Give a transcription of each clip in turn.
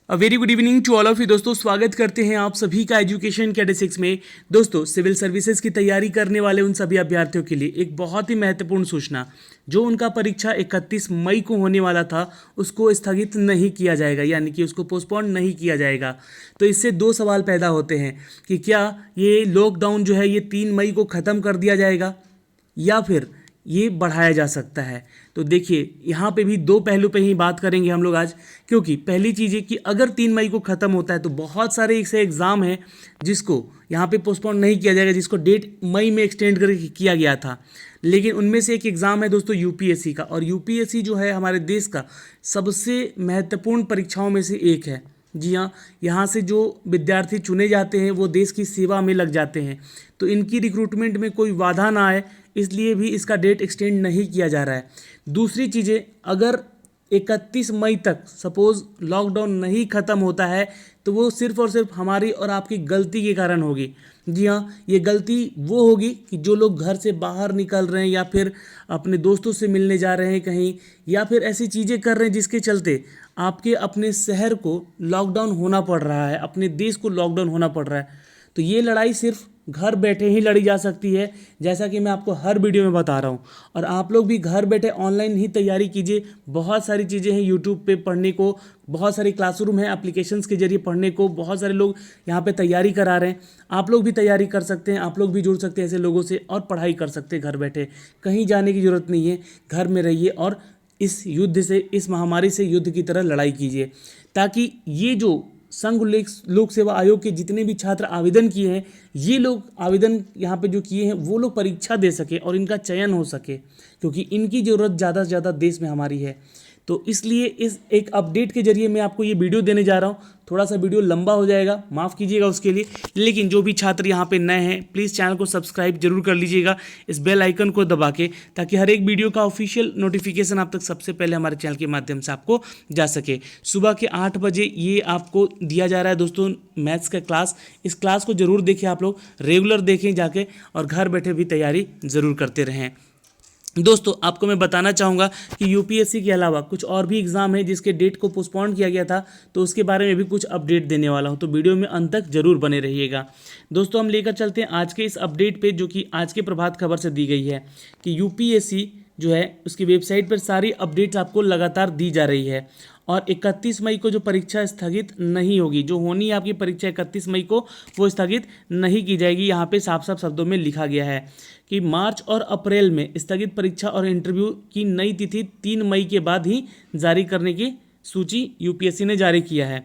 Very good evening to all of you दोस्तों। स्वागत करते हैं आप सभी का एजुकेशन कैडर 6 में। दोस्तों, सिविल सर्विसेज की तैयारी करने वाले उन सभी अभ्यर्थियों के लिए एक बहुत ही महत्वपूर्ण सूचना, जो उनका परीक्षा 31 मई को होने वाला था उसको स्थगित नहीं किया जाएगा, यानी कि उसको पोस्टपोन नहीं किया जाएगा। तो इससे दो सवाल पैदा होते हैं कि क्या ये लॉकडाउन जो है ये 3 मई को ख़त्म कर दिया जाएगा या फिर ये बढ़ाया जा सकता है। तो देखिए, यहाँ पे भी दो पहलू पे ही बात करेंगे हम लोग आज, क्योंकि पहली चीज़ है कि अगर 3 मई को ख़त्म होता है तो बहुत सारे ऐसे एग्ज़ाम हैं जिसको यहाँ पे पोस्टपोन नहीं किया जाएगा, जिसको डेट मई में एक्सटेंड कर किया गया था। लेकिन उनमें से एक एग्ज़ाम है दोस्तों यूपीएससी का, और यूपीएससी जो है हमारे देश का सबसे महत्वपूर्ण परीक्षाओं में से एक है। जी हाँ, यहाँ से जो विद्यार्थी चुने जाते हैं वो देश की सेवा में लग जाते हैं, तो इनकी रिक्रूटमेंट में कोई बाधा ना आए, इसलिए भी इसका डेट एक्सटेंड नहीं किया जा रहा है। दूसरी चीज़ें, अगर 31 मई तक सपोज़ लॉकडाउन नहीं ख़त्म होता है तो वो सिर्फ़ और सिर्फ हमारी और आपकी गलती के कारण होगी। जी हाँ, ये गलती वो होगी कि जो लोग घर से बाहर निकल रहे हैं या फिर अपने दोस्तों से मिलने जा रहे हैं कहीं, या फिर ऐसी चीज़ें कर रहे हैं जिसके चलते आपके अपने शहर को लॉकडाउन होना पड़ रहा है, अपने देश को लॉकडाउन होना पड़ रहा है। तो ये लड़ाई सिर्फ घर बैठे ही लड़ी जा सकती है, जैसा कि मैं आपको हर वीडियो में बता रहा हूँ। और आप लोग भी घर बैठे ऑनलाइन ही तैयारी कीजिए। बहुत सारी चीज़ें हैं यूट्यूब पे पढ़ने को, बहुत सारे क्लासरूम हैं एप्लीकेशंस के जरिए पढ़ने को, बहुत सारे लोग यहाँ पे तैयारी करा रहे हैं। आप लोग भी तैयारी कर सकते हैं, आप लोग भी जुड़ सकते हैं ऐसे लोगों से और पढ़ाई कर सकते हैं घर बैठे। कहीं जाने की ज़रूरत नहीं है, घर में रहिए और इस युद्ध से, इस महामारी से युद्ध की तरह लड़ाई कीजिए, ताकि ये जो संघ लोक सेवा आयोग के जितने भी छात्र आवेदन किए हैं, ये लोग आवेदन यहाँ पे जो किए हैं वो लोग परीक्षा दे सके और इनका चयन हो सके, क्योंकि इनकी ज़रूरत ज़्यादा से ज़्यादा देश में हमारी है। तो इसलिए इस एक अपडेट के जरिए मैं आपको ये वीडियो देने जा रहा हूँ। थोड़ा सा वीडियो लंबा हो जाएगा, माफ़ कीजिएगा उसके लिए। लेकिन जो भी छात्र यहाँ पे नए हैं, प्लीज़ चैनल को सब्सक्राइब जरूर कर लीजिएगा इस बेल आइकन को दबा के, ताकि हर एक वीडियो का ऑफिशियल नोटिफिकेशन आप तक सबसे पहले हमारे चैनल के माध्यम से आपको जा सके। सुबह के 8 बजे ये आपको दिया जा रहा है दोस्तों मैथ्स का क्लास। इस क्लास को जरूर देखें, आप लोग रेगुलर देखें जाके, और घर बैठे भी तैयारी ज़रूर करते रहें। दोस्तों, आपको मैं बताना चाहूँगा कि यूपीएससी के अलावा कुछ और भी एग्ज़ाम है जिसके डेट को पोस्टपोन किया गया था, तो उसके बारे में भी कुछ अपडेट देने वाला हूँ, तो वीडियो में अंत तक जरूर बने रहिएगा। दोस्तों, हम लेकर चलते हैं आज के इस अपडेट पे, जो कि आज के प्रभात खबर से दी गई है कि यूपीएससी जो है उसकी वेबसाइट पर सारी अपडेट्स आपको लगातार दी जा रही है। और 31 मई को जो परीक्षा स्थगित नहीं होगी, जो होनी है आपकी परीक्षा 31 मई को, वो स्थगित नहीं की जाएगी। यहाँ पे साफ साफ शब्दों में लिखा गया है कि मार्च और अप्रैल में स्थगित परीक्षा और इंटरव्यू की नई तिथि 3 मई के बाद ही जारी करने की सूची यूपीएससी ने जारी किया है।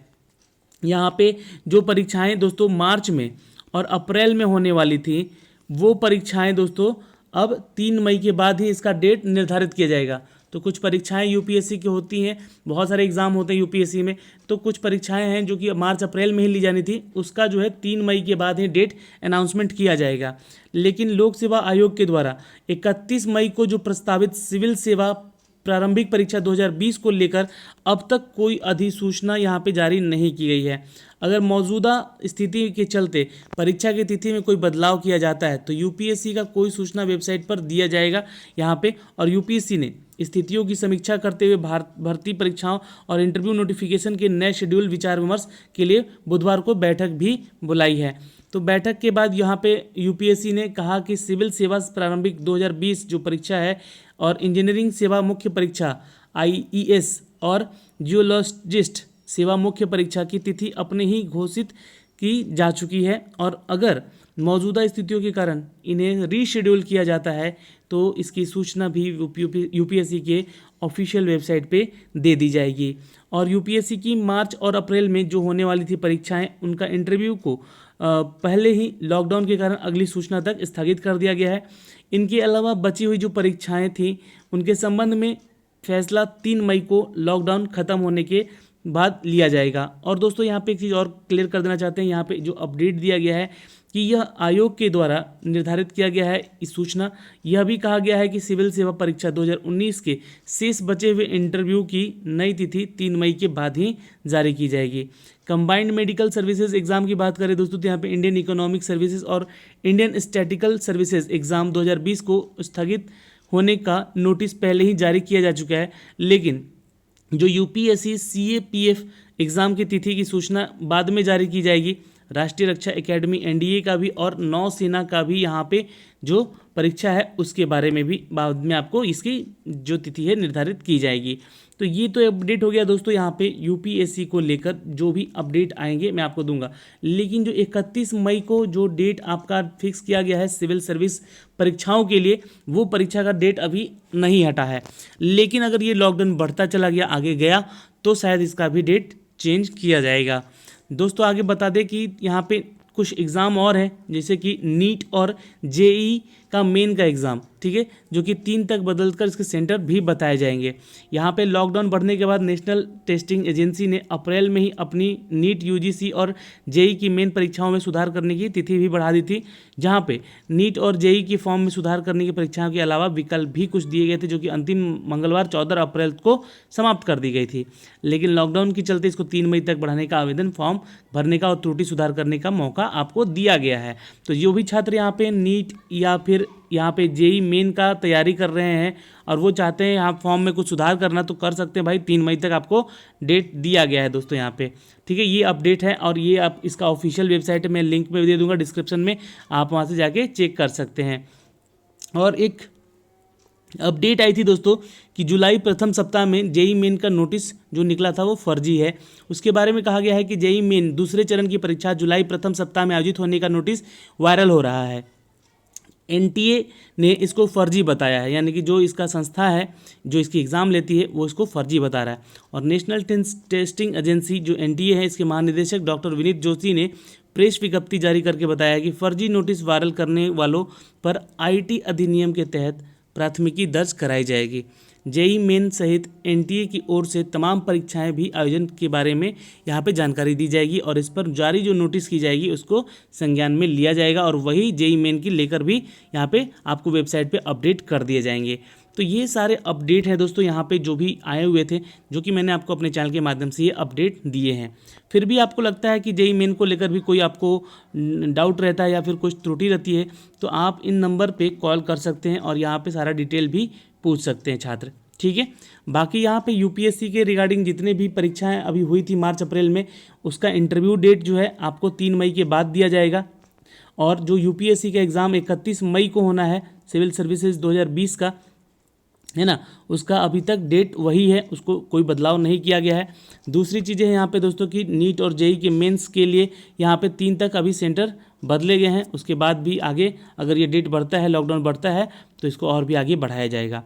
यहाँ पे जो परीक्षाएं दोस्तों मार्च में और अप्रैल में होने वाली थी, वो परीक्षाएं दोस्तों अब 3 मई के बाद ही इसका डेट निर्धारित किया जाएगा। तो कुछ परीक्षाएं यूपीएससी की होती हैं, बहुत सारे एग्जाम होते हैं यूपीएससी में, तो कुछ परीक्षाएं हैं जो कि मार्च अप्रैल में ही ली जानी थी, उसका जो है 3 मई के बाद ही डेट अनाउंसमेंट किया जाएगा। लेकिन लोक सेवा आयोग के द्वारा 31 मई को जो प्रस्तावित सिविल सेवा प्रारंभिक परीक्षा 2020 को लेकर अब तक कोई अधिसूचना यहाँ पे जारी नहीं की गई है। अगर मौजूदा स्थिति के चलते परीक्षा की तिथि में कोई बदलाव किया जाता है तो यूपीएससी का कोई सूचना वेबसाइट पर दिया जाएगा यहाँ पे। और यूपीएससी ने स्थितियों की समीक्षा करते हुए भर्ती परीक्षाओं और इंटरव्यू नोटिफिकेशन के नए शेड्यूल विचार विमर्श के लिए बुधवार को बैठक भी बुलाई है। तो बैठक के बाद यहाँ पे यूपीएससी ने कहा कि सिविल सेवा प्रारंभिक 2020 जो परीक्षा है और इंजीनियरिंग सेवा मुख्य परीक्षा आईईएस और जियोलॉजिस्ट सेवा मुख्य परीक्षा की तिथि अपने ही घोषित की जा चुकी है, और अगर मौजूदा स्थितियों के कारण इन्हें रीशेड्यूल किया जाता है तो इसकी सूचना भी यूपीएससी के ऑफिशियल वेबसाइट पे दे दी जाएगी। और यूपीएससी की मार्च और अप्रैल में जो होने वाली थी परीक्षाएं, उनका इंटरव्यू को पहले ही लॉकडाउन के कारण अगली सूचना तक स्थगित कर दिया गया है। इनके अलावा बची हुई जो परीक्षाएं थी उनके संबंध में फैसला 3 मई को लॉकडाउन खत्म होने के बाद लिया जाएगा। और दोस्तों, यहाँ पे एक चीज़ और क्लियर कर देना चाहते हैं, यहाँ पे जो अपडेट दिया गया है कि यह आयोग के द्वारा निर्धारित किया गया है इस सूचना। यह भी कहा गया है कि सिविल सेवा परीक्षा 2019 के शेष बचे हुए इंटरव्यू की नई तिथि 3 मई के बाद ही जारी की जाएगी। कंबाइंड मेडिकल सर्विसेज एग्जाम की बात करें दोस्तों, तो यहाँ पे इंडियन इकोनॉमिक सर्विसेज और इंडियन स्टैटिकल सर्विसेज एग्जाम 2020 को स्थगित होने का नोटिस पहले ही जारी किया जा चुका है, लेकिन जो यूपीएससी सीएपीएफ एग्ज़ाम की तिथि की सूचना बाद में जारी की जाएगी। राष्ट्रीय रक्षा एकेडमी एनडीए का भी और नौसेना का भी यहाँ पे जो परीक्षा है उसके बारे में भी बाद में आपको इसकी जो तिथि है निर्धारित की जाएगी। तो ये तो अपडेट हो गया दोस्तों, यहाँ पे यूपीएससी को लेकर जो भी अपडेट आएंगे मैं आपको दूंगा। लेकिन जो 31 मई को जो डेट आपका फिक्स किया गया है सिविल सर्विस परीक्षाओं के लिए, वो परीक्षा का डेट अभी नहीं हटा है। लेकिन अगर ये लॉकडाउन बढ़ता चला गया, आगे गया, तो शायद इसका भी डेट चेंज किया जाएगा। दोस्तों आगे बता दें कि यहाँ पे कुछ एग्ज़ाम और हैं, जैसे कि नीट और जेई का मेन का एग्ज़ाम, ठीक है, जो कि 3 तक बदलकर इसके सेंटर भी बताए जाएंगे। यहाँ पे लॉकडाउन बढ़ने के बाद नेशनल टेस्टिंग एजेंसी ने अप्रैल में ही अपनी नीट यूजीसी और जेई की मेन परीक्षाओं में सुधार करने की तिथि भी बढ़ा दी थी, जहाँ पे नीट और जेई की फॉर्म में सुधार करने की परीक्षाओं के अलावा विकल्प भी कुछ दिए गए थे, जो कि अंतिम मंगलवार 14 अप्रैल को समाप्त कर दी गई थी। लेकिन लॉकडाउन के चलते इसको 3 मई तक बढ़ाने का आवेदन फॉर्म भरने का और त्रुटि सुधार करने का मौका आपको दिया गया है। तो जो भी छात्र यहाँ पे नीट या फिर यहाँ पे जेई मेन का तैयारी कर रहे हैं और वो चाहते हैं यहाँ फॉर्म में कुछ सुधार करना, तो कर सकते हैं भाई। 3 मई तक आपको डेट दिया गया है दोस्तों यहाँ पे, ठीक है। ये अपडेट है और ये आप इसका ऑफिशियल वेबसाइट मैं लिंक में दे दूंगा डिस्क्रिप्शन में, आप वहाँ से जाके चेक कर सकते हैं। और एक अपडेट आई थी दोस्तों कि जुलाई प्रथम सप्ताह में जेई मेन का नोटिस जो निकला था वो फर्जी है। उसके बारे में कहा गया है कि जेई मेन दूसरे चरण की परीक्षा जुलाई प्रथम सप्ताह में आयोजित होने का नोटिस वायरल हो रहा है। एनटीए ने इसको फर्जी बताया है, यानी कि जो इसका संस्था है जो इसकी एग्ज़ाम लेती है वो इसको फर्जी बता रहा है। और नेशनल टेस्टिंग एजेंसी जो एनटीए है, इसके महानिदेशक डॉक्टर विनीत जोशी ने प्रेस विज्ञप्ति जारी करके बताया कि फर्जी नोटिस वायरल करने वालों पर आईटी अधिनियम के तहत प्राथमिकी दर्ज कराई जाएगी। जेई मेन सहित एनटीए की ओर से तमाम परीक्षाएं भी आयोजन के बारे में यहाँ पे जानकारी दी जाएगी और इस पर जारी जो नोटिस की जाएगी उसको संज्ञान में लिया जाएगा और वही जेई मेन की लेकर भी यहाँ पे आपको वेबसाइट पे अपडेट कर दिए जाएंगे। तो ये सारे अपडेट हैं दोस्तों यहाँ पे जो भी आए हुए थे, जो कि मैंने आपको अपने चैनल के माध्यम से ये अपडेट दिए हैं। फिर भी आपको लगता है कि जेई मेन को लेकर भी कोई आपको डाउट रहता है या फिर कुछ त्रुटि रहती है, तो आप इन नंबर पे कॉल कर सकते हैं और यहाँ पे सारा डिटेल भी पूछ सकते हैं छात्र, ठीक है। बाकी यहाँ पे यूपीएससी के रिगार्डिंग जितने भी परीक्षाएं अभी हुई थी मार्च अप्रैल में, उसका इंटरव्यू डेट जो है आपको 3 मई के बाद दिया जाएगा। और जो यूपीएससी का एग्ज़ाम 31 मई को होना है सिविल सर्विसेज 2020 का, है ना, उसका अभी तक डेट वही है, उसको कोई बदलाव नहीं किया गया है। दूसरी चीज़ें यहाँ पे दोस्तों कि नीट और जेई के मेंस के लिए यहाँ पे 3 तक अभी सेंटर बदले गए हैं। उसके बाद भी आगे अगर ये डेट बढ़ता है, लॉकडाउन बढ़ता है, तो इसको और भी आगे बढ़ाया जाएगा।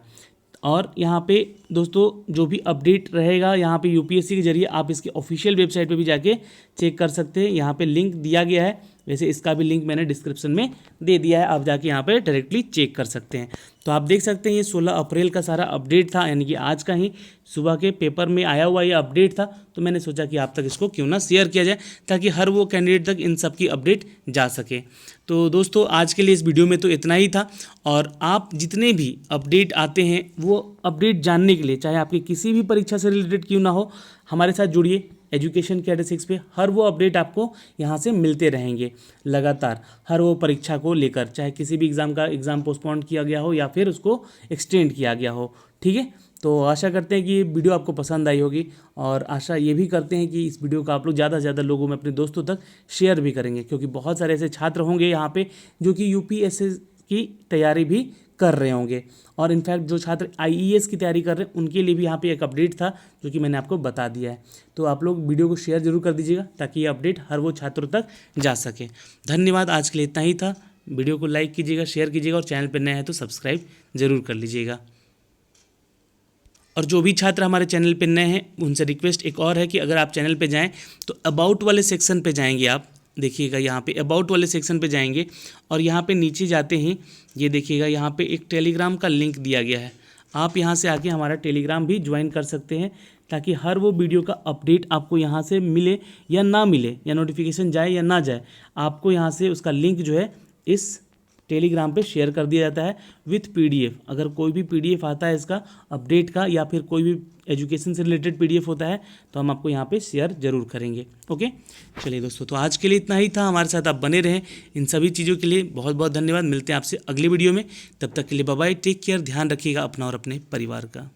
और यहाँ पे दोस्तों जो भी अपडेट रहेगा यहाँ पे यूपीएससी के जरिए आप इसके ऑफिशियल वेबसाइट पे भी जाके चेक कर सकते हैं। यहाँ पे लिंक दिया गया है, वैसे इसका भी लिंक मैंने डिस्क्रिप्शन में दे दिया है, आप जाके यहाँ पे डायरेक्टली चेक कर सकते हैं। तो आप देख सकते हैं ये 16 अप्रैल का सारा अपडेट था, यानी कि आज का ही सुबह के पेपर में आया हुआ ये अपडेट था। तो मैंने सोचा कि आप तक इसको क्यों ना शेयर किया जाए, ताकि हर वो कैंडिडेट तक इन सब की अपडेट जा सके। तो दोस्तों आज के लिए इस वीडियो में तो इतना ही था। और आप जितने भी अपडेट आते हैं वो अपडेट जानने के लिए, चाहे आपकी किसी भी परीक्षा से रिलेटेड क्यों ना हो, हमारे साथ जुड़िए एजुकेशन कैडर 6 पे। हर वो अपडेट आपको यहाँ से मिलते रहेंगे लगातार, हर वो परीक्षा को लेकर, चाहे किसी भी एग्ज़ाम पोस्टपोन किया गया हो या फिर उसको एक्सटेंड किया गया हो, ठीक है। तो आशा करते हैं कि ये वीडियो आपको पसंद आई होगी और आशा ये भी करते हैं कि इस वीडियो को आप लोग ज़्यादा से ज़्यादा लोगों में, अपने दोस्तों तक शेयर भी करेंगे, क्योंकि बहुत सारे ऐसे छात्र होंगे यहाँ पे जो कि यूपीएससी की तैयारी भी कर रहे होंगे। और इनफैक्ट जो छात्र आईईएस की तैयारी कर रहे हैं उनके लिए भी यहाँ पे एक अपडेट था जो कि मैंने आपको बता दिया है। तो आप लोग वीडियो को शेयर जरूर कर दीजिएगा ताकि ये अपडेट हर वो छात्रों तक जा सके। धन्यवाद, आज के लिए इतना ही था। वीडियो को लाइक कीजिएगा, शेयर कीजिएगा और चैनल पर नए हैं तो सब्सक्राइब जरूर कर लीजिएगा। और जो भी छात्र हमारे चैनल पे नए हैं उनसे रिक्वेस्ट एक और है कि अगर आप चैनल पे जाएं तो अबाउट वाले सेक्शन पे जाएंगे, आप देखिएगा यहाँ पे अबाउट वाले सेक्शन पे जाएंगे और यहाँ पे नीचे जाते ही ये देखिएगा यहाँ पे एक टेलीग्राम का लिंक दिया गया है। आप यहाँ से आके हमारा टेलीग्राम भी ज्वाइन कर सकते हैं ताकि हर वो वीडियो का अपडेट आपको यहाँ से मिले या ना मिले, या नोटिफिकेशन जाए या ना जाए, आपको यहाँ से उसका लिंक जो है इस टेलीग्राम पे शेयर कर दिया जाता है विथ पीडीएफ। अगर कोई भी पीडीएफ आता है इसका अपडेट का या फिर कोई भी एजुकेशन से रिलेटेड पीडीएफ होता है तो हम आपको यहाँ पे शेयर जरूर करेंगे। ओके, चलिए दोस्तों, तो आज के लिए इतना ही था। हमारे साथ आप बने रहें। इन सभी चीज़ों के लिए बहुत बहुत धन्यवाद। मिलते हैं आपसे अगली वीडियो में, तब तक के लिए बाय बाय, टेक केयर, ध्यान रखिएगा अपना और अपने परिवार का।